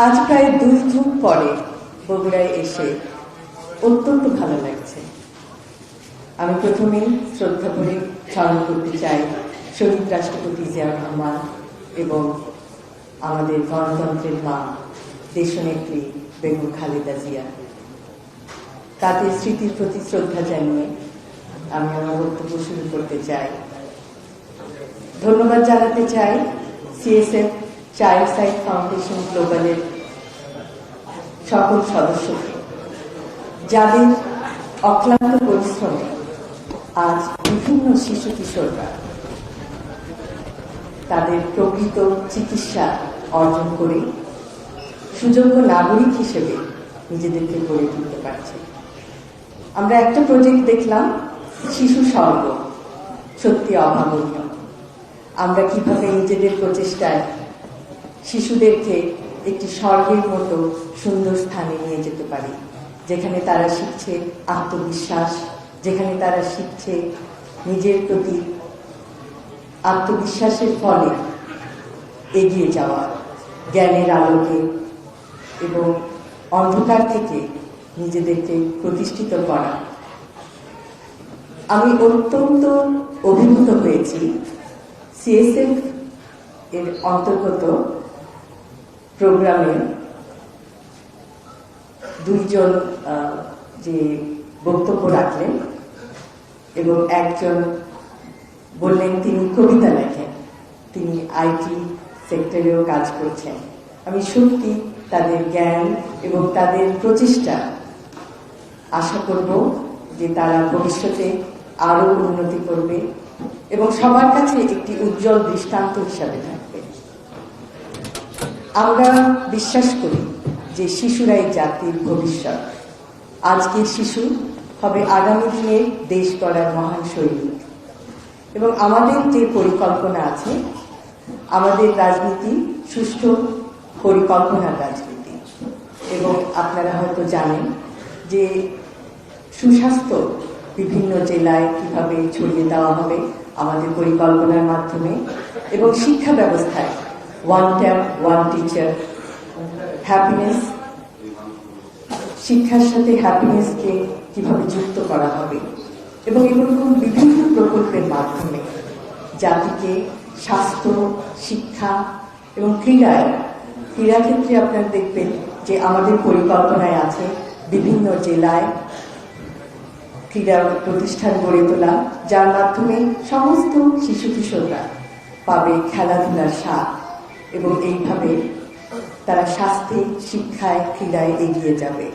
আজ প্রায় 2 যুগ পরে বগুড়ায় এসে অত্যন্ত ভালো লাগছে। আমি প্রথমেই শ্রদ্ধা করে স্মরণ করতে চাই শহীদ রাষ্ট্রপতি জিয়াউর রহমান এবং আমাদের গণতন্ত্রের মা দেশনেত্রী বেগম খালেদা জিয়া। তাদের স্মৃতির প্রতি শ্রদ্ধা জানিয়ে আমি আমার বক্তব্য শুরু করতে চাই। ধন্যবাদ জানাতে চাই সিএসএফ চাইল্ড সাইড ফাউন্ডেশন গ্লোবালের সকল সদস্যকে, যাদের অক্লান্ত পরিশ্রমে আজ বিভিন্ন শিশু কিশোররা তাদের প্রকৃত চিকিৎসা অর্জন করে সুযোগ্য নাগরিক হিসেবে নিজেদেরকে গড়ে তুলতে পারছে। আমরা একটা প্রজেক্ট দেখলাম, শিশু স্বর্গ, সত্যি অভাবনীয়। আমরা কিভাবে নিজেদের প্রচেষ্টায় শিশুদেরকে একটি স্বর্গের মতো সুন্দর স্থানে নিয়ে যেতে পারি, যেখানে তারা শিখছে আত্মবিশ্বাস, যেখানে তারা শিখছে নিজের প্রতি আত্মবিশ্বাসের ফলে এগিয়ে যাওয়া, জ্ঞানের আলোকে এবং অন্ধকার থেকে নিজেদেরকে প্রতিষ্ঠিত করা। আমি অত্যন্ত অভিভূত হয়েছি সিএসএফ এর অন্তর্গত প্রোগ্রামে দুইজন যে বক্তব্য রাখলেন এবং একজন বললেন তিনি কবিতা লেখেন, তিনি আইটি সেক্টরেও কাজ করছেন। আমি সত্যি তাদের জ্ঞান এবং তাদের প্রচেষ্টা আশা করব যে তারা ভবিষ্যতে আরো উন্নতি করবে এবং সবার কাছে একটি উজ্জ্বল দৃষ্টান্ত হিসাবে থাকবে। আমরা বিশ্বাস করি যে শিশুরাই জাতির ভবিষ্যৎ। আজকের শিশু হবে আগামী দিনের দেশ গড়ার মহান সৈনিক। এবং আমাদের যে পরিকল্পনা আছে, আমাদের রাজনীতি সুষ্ঠু পরিকল্পনার রাজনীতি। এবং আপনারা হয়তো জানেন যে সুস্বাস্থ্য বিভিন্ন জেলায় কিভাবে ছড়িয়ে দেওয়া হবে আমাদের পরিকল্পনার মাধ্যমে, এবং শিক্ষা ব্যবস্থায় one tap one teacher, happiness, শিক্ষার সাথে হ্যাপিনেসকে কিভাবে যুক্ত করা হবে, এবং এরকম বিভিন্ন প্রকল্পের মাধ্যমে জাতিকে স্বাস্থ্য, শিক্ষা এবং ক্রীড়াক্ষেত্রে আপনারা দেখবেন যে আমাদের পরিকল্পনায় আছে বিভিন্ন জেলায় ক্রীড়া প্রতিষ্ঠান গড়ে তোলা, যার মাধ্যমে সমস্ত শিশু কিশোররা পাবে খেলাধুলার স্বাদ এবং এইভাবে তারা স্বাস্থ্যে, শিক্ষায়, ক্রীড়ায় এগিয়ে যাবে।